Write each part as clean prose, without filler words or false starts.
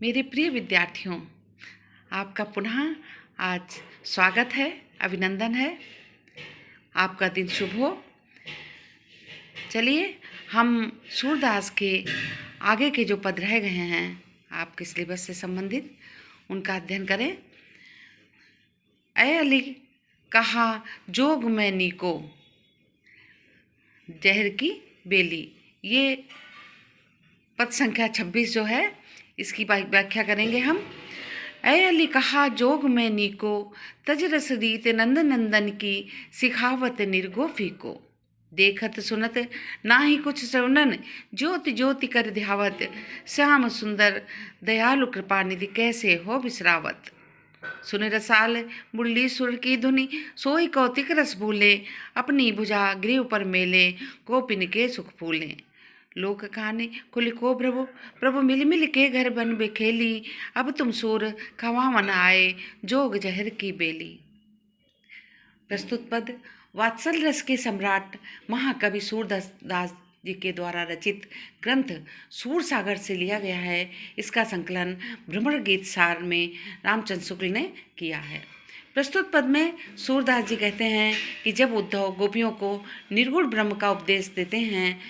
मेरे प्रिय विद्यार्थियों, आपका पुनः आज स्वागत है, अभिनंदन है। आपका दिन शुभ हो। चलिए हम सूरदास के आगे के जो पद रह गए हैं आपके सिलेबस से संबंधित, उनका अध्ययन करें। ऐ अली कहा जोग में नीको, जहर की बेली। ये पद संख्या 26 जो है, इसकी व्याख्या करेंगे हम। ऐ अली कहा जोग में नीको, तज रस रीत नंद नंदन की, सिखावत निर्गो फीको। देखत सुनत नाही कुछ श्रवणन, ज्योति ज्योति कर ध्यावत, श्याम सुंदर दयालु कृपा निधि, कैसे हो विश्रावत। सुन रसाल मुरली सुर की धुनि, सोई कौतिक रस भूले, अपनी भुजा गृह पर मेले, गोपिन के सुख फूले। लोक कहानी खुली को प्रभु प्रभु मिल मिल के घर बन बेखेली, अब तुम सूर खवावन आए, जोग जहर की बेली। प्रस्तुत पद वात्सल रस के सम्राट महाकवि सूरदास जी के द्वारा रचित ग्रंथ सूर सागर से लिया गया है। इसका संकलन भ्रमर गीत सार में रामचंद्र शुक्ल ने किया है। प्रस्तुत पद में सूरदास जी कहते हैं कि जब उद्धव गोपियों को निर्गुण ब्रह्म का उपदेश देते हैं,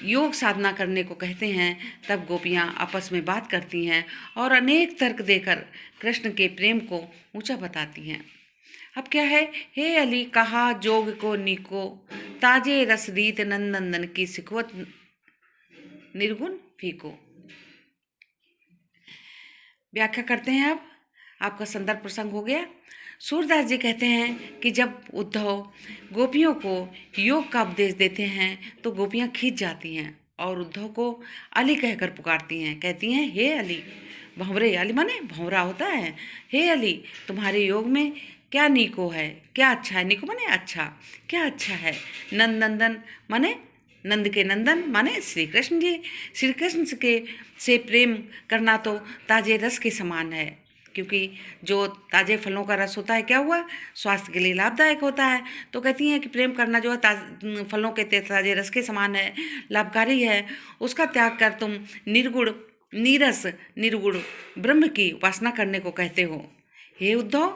योग साधना करने को कहते हैं, तब गोपियाँ आपस में बात करती हैं और अनेक तर्क देकर कृष्ण के प्रेम को ऊंचा बताती हैं। अब क्या है? हे अली कहा जोग को नीको, ताजे रस रीत नंदन की, सिखवत निर्गुण फीको। व्याख्या करते हैं। अब आपका संदर्भ प्रसंग हो गया। सूरदास जी कहते हैं कि जब उद्धव गोपियों को योग का उपदेश देते हैं तो गोपियाँ खींच जाती हैं और उद्धव को अली कहकर पुकारती हैं। कहती हैं हे अली, भंवरे, अली माने भंवरा होता है। हे अली, तुम्हारे योग में क्या नीको है, क्या अच्छा है। नीको माने अच्छा, क्या अच्छा है। नंद नंदन माने नंद के नंदन माने श्री कृष्ण जी। श्री कृष्ण के से प्रेम करना तो ताजे रस के समान है, क्योंकि जो ताजे फलों का रस होता है क्या हुआ, स्वास्थ्य के लिए लाभदायक होता है। तो कहती हैं कि प्रेम करना जो है फलों के ताजे रस के समान है, लाभकारी है। उसका त्याग कर तुम निर्गुण नीरस निर्गुण ब्रह्म की उपासना करने को कहते हो। हे उद्धव,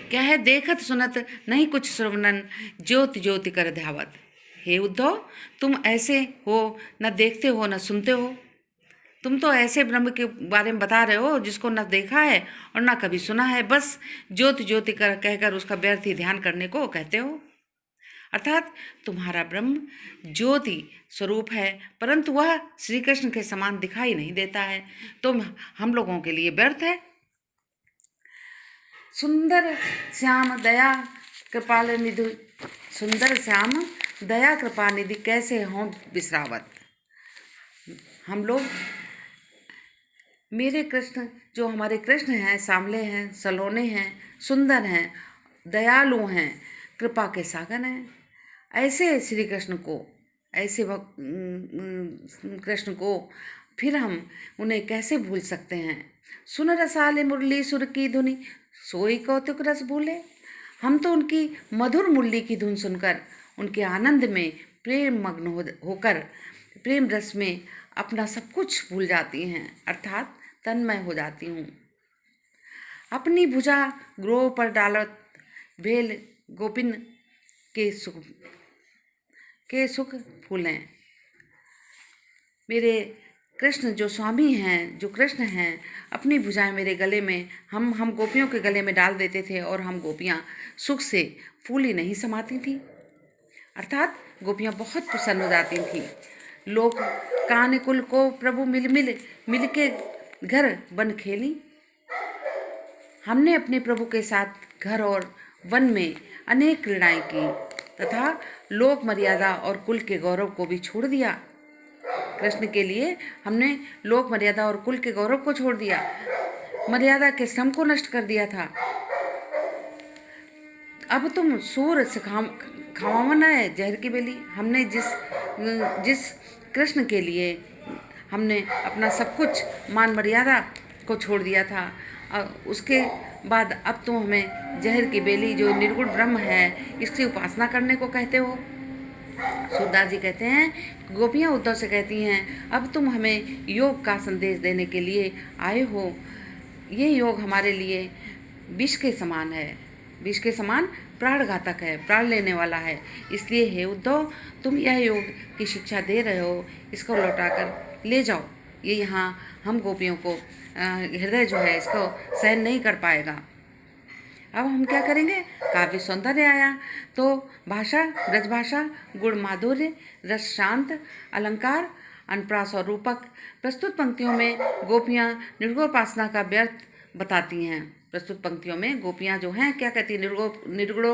क्या है? देखत सुनत नहीं कुछ श्रवणन, ज्योति ज्योति कर ध्यावत। हे उद्धव, तुम ऐसे हो, न देखते हो न सुनते हो। तुम तो ऐसे ब्रह्म के बारे में बता रहे हो जिसको न देखा है और न कभी सुना है, बस ज्योति ज्योति कर कहकर उसका व्यर्थ ही ध्यान करने को कहते हो। अर्थात तुम्हारा ब्रह्म ज्योति स्वरूप है, परंतु वह श्री कृष्ण के समान दिखाई नहीं देता है, तो हम लोगों के लिए व्यर्थ है। सुंदर श्याम दया कृपाल निधि, सुंदर श्याम दया कृपा निधि, कैसे हों विश्रावत। हम लोग, मेरे कृष्ण जो हमारे कृष्ण हैं, सांवले हैं, सलोने हैं, सुंदर हैं, दयालु हैं, कृपा के सागर हैं। ऐसे श्री कृष्ण को, ऐसे कृष्ण को फिर हम उन्हें कैसे भूल सकते हैं। सुन रसाले मुरली सुर की धुनि, सोई कौतुक रस भूले। हम तो उनकी मधुर मुरली की धुन सुनकर उनके आनंद में प्रेम मग्न होकर प्रेम रस में अपना सब कुछ भूल जाती हैं, अर्थात तन्मय हो जाती हूँ। अपनी भुजा ग्रोह पर डालत, भेल गोपिन के सुख फूलें। मेरे कृष्ण जो स्वामी हैं, जो कृष्ण हैं, अपनी भुजाएं मेरे गले में, हम गोपियों के गले में डाल देते थे और हम गोपियाँ सुख से फूली नहीं समाती थी, अर्थात गोपियाँ बहुत प्रसन्न हो जाती थी। लोग कान कुल को प्रभु मिल के घर बन खेली। हमने अपने प्रभु के साथ घर और वन में अनेक क्रीड़ाएं की तथा लोक मर्यादा और कुल के गौरव को भी छोड़ दिया। कृष्ण के लिए हमने लोक मर्यादा और कुल के गौरव को छोड़ दिया, मर्यादा के श्रम को नष्ट कर दिया था। अब तुम सूर खावावन है, जहर की बेली। हमने जिस कृष्ण के लिए हमने अपना सब कुछ मान मर्यादा को छोड़ दिया था, उसके बाद अब तुम हमें जहर की बेली जो निर्गुण ब्रह्म है, इसकी उपासना करने को कहते हो। सूरदास जी कहते हैं, गोपियाँ उद्धव से कहती हैं, अब तुम हमें योग का संदेश देने के लिए आए हो। ये योग हमारे लिए विष के समान है, विष के समान प्राणघातक है, प्राण लेने वाला है। इसलिए हे उद्धव, तुम यह योग की शिक्षा दे रहे हो, इसको लौटाकर ले जाओ। ये यहाँ हम गोपियों को हृदय जो है इसको सहन नहीं कर पाएगा। अब हम क्या करेंगे? काव्य सौंदर्य आया तो भाषा, ब्रजभाषा, गुण माधुर्य, रस शांत, अलंकार, अनुप्रास और रूपक। प्रस्तुत पंक्तियों में गोपियाँ निर्गुणोपासना का व्यर्थ बताती हैं। प्रस्तुत पंक्तियों में गोपियाँ जो हैं क्या कहती हैं? निर्गुण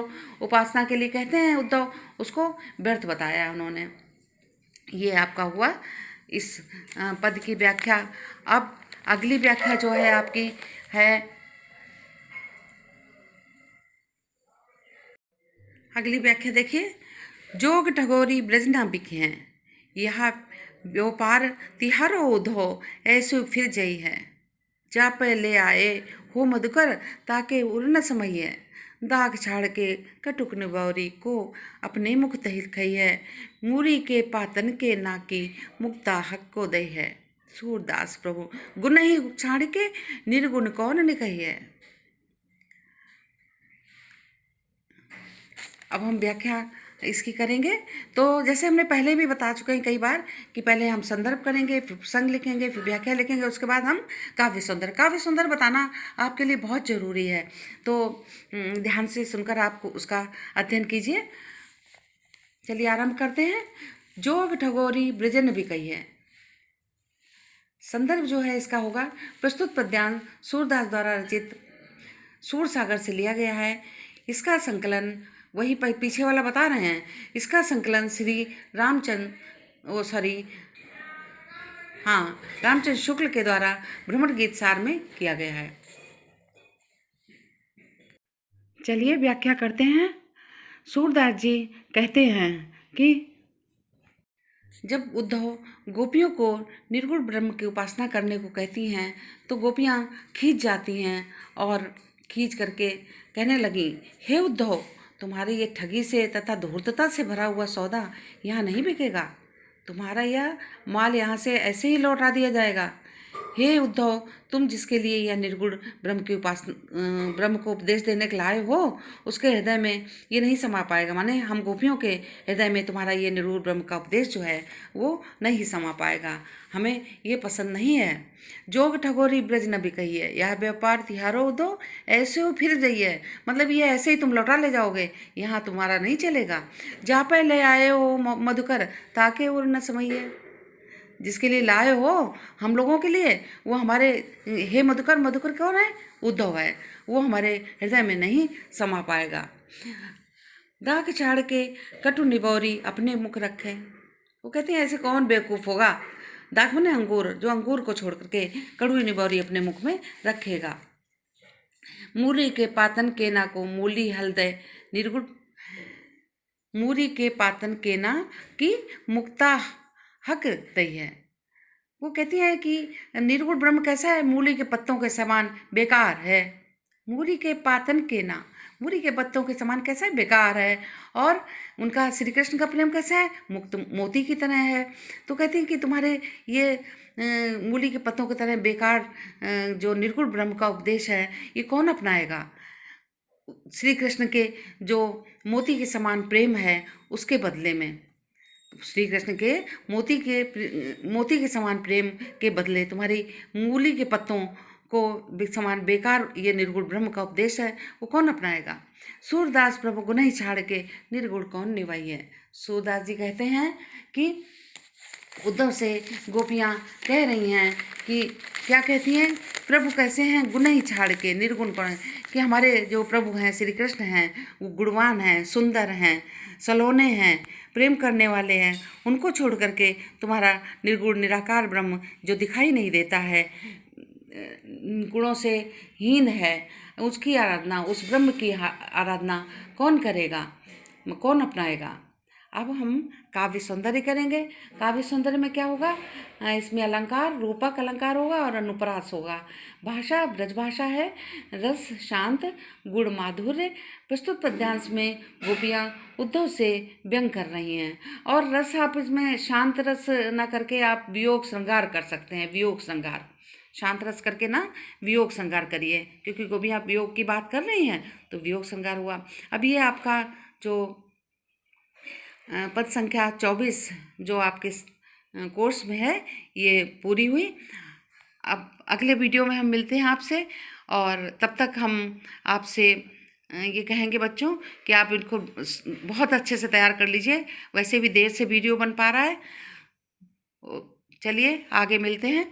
उपासना के लिए कहते हैं उद्धव, उसको व्यर्थ बताया उन्होंने। ये आपका हुआ इस पद की व्याख्या। अब अगली व्याख्या जो है आपकी है, अगली व्याख्या देखिए, जोग ठगोरी ब्रज न बिके हैं, यह व्यापार तिहारो उधो ऐसो फिर जई है। जा पे ले आए हो मधुकर ताके उर न समइए, दाग छाड़ के कटुक निबौरी को अपने मुख तहिल खई है। मूरी के पातन के नाकी मुक्ता हक को दई है। सूरदास प्रभु गुण ही छाड़ के निर्गुण कौन निकही है। अब हम व्याख्या इसकी करेंगे। तो जैसे हमने पहले भी बता चुके हैं कई बार कि पहले हम संदर्भ करेंगे, फिर प्रसंग लिखेंगे, फिर व्याख्या लिखेंगे, उसके बाद हम काव्य सुंदर बताना आपके लिए बहुत ज़रूरी है। तो ध्यान से सुनकर आप उसका अध्ययन कीजिए। चलिए आरंभ करते हैं। जोग ठगोरी ब्रजन भी कही है। संदर्भ जो है इसका होगा, प्रस्तुत पद्यांश सूरदास द्वारा रचित सूर सागर से लिया गया है। इसका संकलन वही पीछे वाला बता रहे हैं, इसका संकलन श्री रामचंद्र शुक्ल के द्वारा भ्रमण गीत सार में किया गया है। चलिए व्याख्या करते हैं। सूरदास जी कहते हैं कि जब उद्धव गोपियों को निर्गुण ब्रह्म की उपासना करने को कहती हैं तो गोपियाँ खींच जाती हैं और खींच करके कहने लगी, हे उद्धव, तुम्हारे ये ठगी से तथा धूर्तता से भरा हुआ सौदा यहाँ नहीं बिकेगा। तुम्हारा यह माल यहाँ से ऐसे ही लौटा दिया जाएगा। हे उद्धव, तुम जिसके लिए यह निर्गुण ब्रह्म को उपदेश देने के लाए हो, उसके हृदय में ये नहीं समा पाएगा। माने हम गोपियों के हृदय में तुम्हारा ये निर्गुण ब्रह्म का उपदेश जो है वो नहीं समा पाएगा। हमें ये पसंद नहीं है। जोग ठगोरी ब्रज न बिकही है, यह व्यापार तिहारो उद्धव ऐसे हो फिर जाइए। मतलब ये ऐसे ही तुम लौटा ले जाओगे, यहाँ तुम्हारा नहीं चलेगा। जा पे ले आए हो मधुकर ताके उर न समइए। जिसके लिए लाए हो हम लोगों के लिए, वो हमारे हे मधुकर, मधुकर कौन है? उद्धव है। वो हमारे हृदय में नहीं समा पाएगा। दाग छाड़ के कटु निबौरी अपने मुख रखे। वो कहते हैं ऐसे कौन बेवकूफ़ होगा। दाग माने अंगूर, जो अंगूर को छोड़ करके कड़वी निबौरी अपने मुख में रखेगा। मूरी के पातन के ना को मूली हल्दय निर्गुण, मूरी के पातन के ना की मुक्ता हक दई है। वो कहती है कि निर्गुण ब्रह्म कैसा है? मूली के पत्तों के समान बेकार है। मूली के पातन के ना, मूली के पत्तों के समान कैसा है? बेकार है। और उनका श्री कृष्ण का प्रेम कैसा है? मुक्त मोती की तरह है। तो कहती है कि तुम्हारे ये मूली के पत्तों की तरह बेकार जो निर्गुण ब्रह्म का उपदेश है, ये कौन अपनाएगा? श्री कृष्ण के जो मोती के समान प्रेम है उसके बदले में, श्री कृष्ण के मोती के समान प्रेम के बदले तुम्हारी मूली के पत्तों को समान बेकार ये निर्गुण ब्रह्म का उपदेश है, वो कौन अपनाएगा? सूरदास प्रभु गुण ही छाड़ के निर्गुण कौन निभाई है। सूरदास जी कहते हैं कि उद्धव से गोपियाँ कह रही हैं कि क्या कहती हैं? प्रभु कैसे हैं? गुण ही छाड़ के निर्गुण कौन, कि हमारे जो प्रभु हैं श्री कृष्ण हैं वो गुणवान हैं, सुंदर हैं, सलोने हैं, प्रेम करने वाले हैं। उनको छोड़ करके तुम्हारा निर्गुण निराकार ब्रह्म जो दिखाई नहीं देता है, गुणों से हीन है, उसकी आराधना, उस ब्रह्म की आराधना कौन करेगा, कौन अपनाएगा? अब हम काव्य सौंदर्य करेंगे। काव्य सौंदर्य में क्या होगा? इसमें अलंकार, रूपक अलंकार होगा और अनुप्रास होगा। भाषा ब्रजभाषा है, रस शांत, गुण माधुर्य। प्रस्तुत पद्यांश में गोपियाँ उद्धव से व्यंग कर रही हैं, और रस आप इसमें शांत रस ना करके आप वियोग श्रृंगार कर सकते हैं। वियोग श्रृंगार, शांत रस करके ना वियोग श्रृंगार करिए, क्योंकि गोभी आप वियोग की बात कर रही हैं तो वियोग श्रृंगार हुआ। अब ये आपका जो पद संख्या 24 जो आपके कोर्स में है ये पूरी हुई। अब अगले वीडियो में हम मिलते हैं आपसे, और तब तक हम आपसे ये कहेंगे बच्चों कि आप इनको बहुत अच्छे से तैयार कर लीजिए। वैसे भी देर से वीडियो बन पा रहा है। चलिए आगे मिलते हैं।